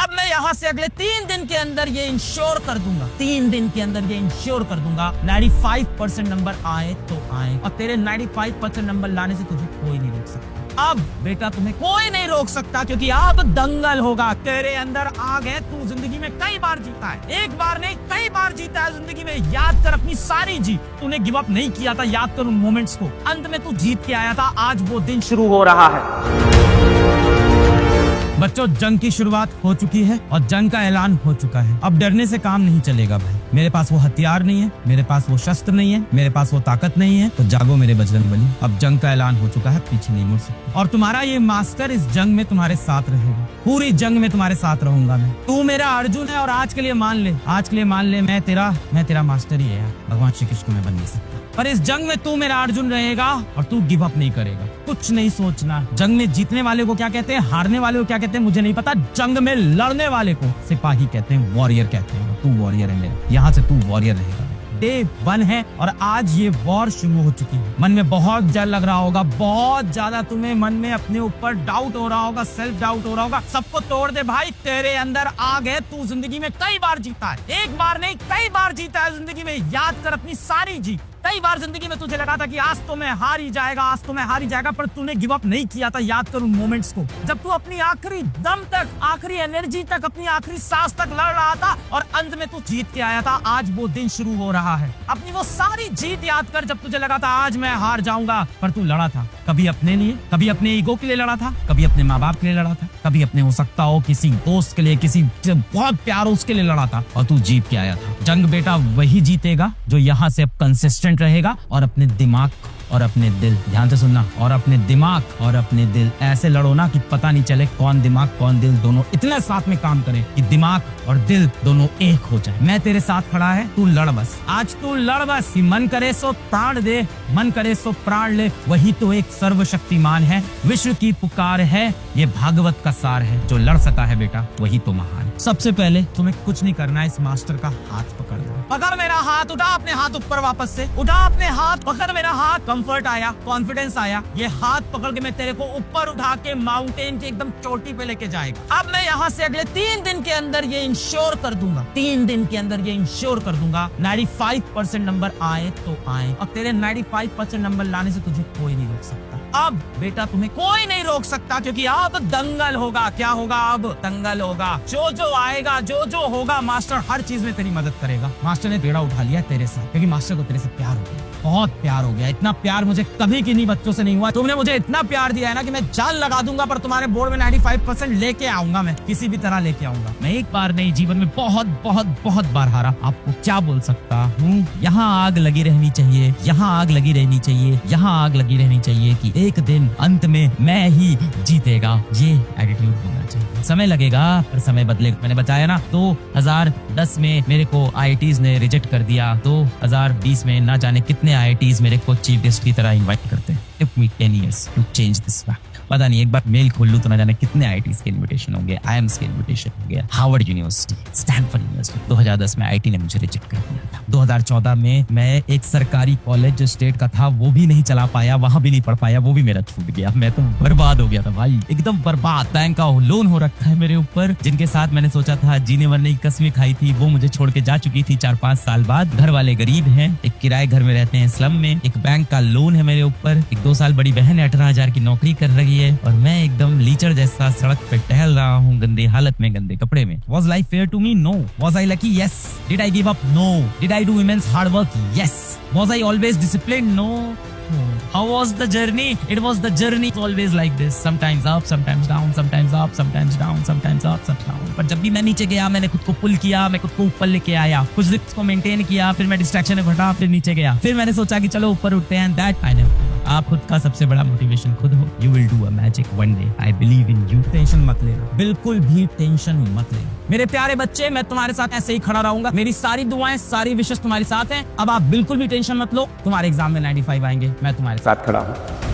अब मैं यहाँ से अगले 3 दिन के अंदर ये इंश्योर कर दूंगा, 3 दिन के अंदर ये इंश्योर कर दूंगा 95% नंबर आए तो आए, और तेरे 95% नंबर लाने से तुझे कोई नहीं रोक सकता। अब बेटा तुम्हें कोई नहीं रोक सकता, क्योंकि अब दंगल होगा। तेरे अंदर आग है, तू जिंदगी में कई बार जीता है, एक बार नहीं कई बार जीता है जिंदगी में। याद कर अपनी सारी जीत, तूने गिव अप नहीं किया था, याद कर उन मोमेंट्स को, अंत में तू जीत के आया था। आज वो दिन शुरू हो रहा है। बच्चों, जंग की शुरुआत हो चुकी है और जंग का ऐलान हो चुका है। अब डरने से काम नहीं चलेगा भाई। मेरे पास वो हथियार नहीं है, मेरे पास वो शस्त्र नहीं है, मेरे पास वो ताकत नहीं है, तो जागो मेरे बजरंगबली। अब जंग का ऐलान हो चुका है, पीछे नहीं मुड़ सकते। और तुम्हारा ये मास्टर इस जंग में तुम्हारे साथ रहेगा, पूरी जंग में तुम्हारे साथ रहूंगा मैं। तू मेरा अर्जुन है और आज के लिए मान ले, आज के लिए मान ले, मैं तेरा मास्टर ही है यार। भगवान श्री कृष्ण को मैं बन नहीं सकता, पर इस जंग में तू मेरा अर्जुन रहेगा और तू गिव अप नहीं करेगा। कुछ नहीं सोचना। जंग में जीतने वाले को क्या कहते हैं, हारने वाले को क्या कहते हैं मुझे नहीं पता। जंग में लड़ने वाले को सिपाही कहते हैं, वॉरियर कहते हैं। तू वॉरियर है मेरा, यहाँ से तू वॉरियर रहेगा। डे 1 है और आज ये वॉर शुरू हो चुकी है। मन में बहुत डर लग रहा होगा, बहुत ज्यादा तुम्हें मन में अपने ऊपर डाउट हो रहा होगा, सेल्फ डाउट हो रहा होगा। सबको तोड़ दे भाई, तेरे अंदर आग है। तू जिंदगी में कई बार जीता है, एक बार नहीं कई बार जीता है जिंदगी में। याद कर अपनी सारी जीत। कई बार जिंदगी में तुझे लगा था कि आज तो मैं हार ही जाएगा, आज तो मैं हार ही जाएगा, पर तूने गिव अप नहीं किया था। याद कर उन मोमेंट्स को, जब तू अपनी आखिरी दम तक, आखिरी एनर्जी तक, अपनी आखिरी सांस तक लड़ रहा था और अंत में तू जीत के आया था। आज वो दिन शुरू हो रहा है। अपनी वो सारी जीत याद कर, जब तुझे लगा था आज मैं हार जाऊंगा, पर तू लड़ा था। कभी अपने लिए, कभी अपने ईगो के लिए लड़ा था, कभी अपने माँ बाप के लिए लड़ा था, कभी अपने हो सकता हो किसी दोस्त के लिए, किसी बहुत प्यार उसके लिए लड़ा था, और तू जीत के आया था। जंग बेटा वही जीतेगा जो यहाँ से अब कंसिस्टेंट रहेगा और अपने दिमाग और अपने दिल, ध्यान से सुनना, और अपने दिमाग और अपने दिल ऐसे लड़ो ना कि पता नहीं चले कौन दिमाग कौन दिल दोनों इतने साथ में काम करें कि दिमाग और दिल दोनों एक हो जाए। मैं तेरे साथ खड़ा है, तू लड़ बस। आज तू लड़ बस। मन करे सो प्राण दे, मन करे सो प्राण ले, वही तो एक सर्वशक्तिमान है। विश्व की पुकार है, ये भागवत का सार है। जो लड़ सका है बेटा वही तो महान। सबसे पहले तुम्हें कुछ नहीं करना है, इस मास्टर का हाथ पकड़ लो। पकड़ मेरा हाथ, उठा अपने हाथ ऊपर, वापस से उठा अपने हाथ, पकड़ मेरा हाथ। कंफर्ट आया, कॉन्फिडेंस आया। ये हाथ पकड़ के मैं तेरे को ऊपर उठा के माउंटेन की एकदम चोटी पे लेके जाएगा। अब मैं यहाँ से अगले 3 दिन के अंदर ये इंश्योर कर दूंगा, 3 दिन के अंदर ये इंश्योर कर दूंगा 95% नंबर आए तो आए, और तेरे 95% नंबर लाने से तुझे कोई नहीं रोक सकता। अब बेटा तुम्हें कोई नहीं रोक सकता, क्योंकि अब दंगल होगा। क्या होगा? अब दंगल होगा। जो आएगा, जो होगा, मास्टर हर चीज में तेरी मदद करेगा। मास्टर ने बेड़ा उठा लिया तेरे साथ, क्योंकि मास्टर को तेरे से प्यार हो गया, बहुत प्यार हो गया। इतना प्यार मुझे कभी किन्हीं बच्चों से नहीं हुआ। तुमने मुझे इतना प्यार दिया है ना कि मैं जान लगा दूंगा, पर तुम्हारे बोर्ड में 95% लेके आऊंगा। मैं किसी भी तरह लेके आऊंगा। मैं एक बार नहीं, जीवन में बहुत बहुत बहुत बार हारा। आपको क्या बोल सकता हूँ? यहाँ आग लगी रहनी चाहिए, यहाँ आग लगी रहनी चाहिए, यहाँ आग लगी रहनी चाहिए कि एक दिन अंत में मैं ही जीतेगा। ये एटीट्यूड होना चाहिए। समय लगेगा पर समय बदलेगा। मैंने बताया ना, 2010 में मेरे को IITs ने रिजेक्ट कर दिया। 2020 में ना जाने कितने IITs मेरे को चीफ गेस्ट की तरह इनवाइट करते हैं। It took me 10 years to change this fact. पता नहीं, एक बार मेल खोल लूं तो ना जाने कितने IITs के इनविटेशन होंगे, IIMs के इनविटेशन होंगे, हार्वर्ड यूनिवर्सिटी, स्टैनफोर्ड यूनिवर्सिटी। 2010 में IIT ने मुझे रिजेक्ट कर दिया था। 2014 में मैं एक सरकारी कॉलेज जो स्टेट का था वो भी नहीं चला पाया, वहां भी नहीं पढ़ पाया, वो भी मेरा छूट गया। मैं तो बर्बाद हो गया था भाई, एकदम बर्बाद। बैंक का लोन हो रखा है मेरे ऊपर। जिनके साथ मैंने सोचा था जीने मरने की कसमें खाई थी, वो मुझे छोड़ के जा चुकी थी 4-5 साल बाद। घर वाले गरीब हैं, एक किराए घर में रहते हैं स्लम में, एक बैंक का लोन है मेरे ऊपर, एक 2 साल बड़ी बहन 18,000 की नौकरी कर रही है, और मैं एकदम लीचर जैसा सड़क पे टहल रहा हूँ, गंदे हालत में, गंदे कपड़े में। Was life fair to me? No. Was I lucky? Yes. Did I give up? No. Did I do immense hard work? Yes. Was I always disciplined? No. How was the journey? It was the journey always like this. Sometimes up, sometimes down, sometimes up, sometimes down, sometimes up, sometimes down. पर जब भी मैं नीचे गया, मैंने खुद को पुल किया, मैं खुद को ऊपर लेके आया, कुछ रिस्क को मेंटेन किया, फिर मैं डिस्ट्रैक्शन में घटा, फिर नीचे गया, फिर मैंने सोचा कि चलो ऊपर उठते हैं। That I never. आप खुद का सबसे बड़ा मोटिवेशन खुद हो। You will do a magic one day. I believe in you. Tension मत लेना, बिल्कुल भी टेंशन मत लेना मेरे प्यारे बच्चे। मैं तुम्हारे साथ ऐसे ही खड़ा रहूंगा। मेरी सारी दुआएं, सारी विशेष तुम्हारे साथ हैं। अब आप बिल्कुल भी टेंशन मत लो। तुम्हारे एग्जाम में 95 आएंगे, मैं तुम्हारे साथ खड़ा हूँ।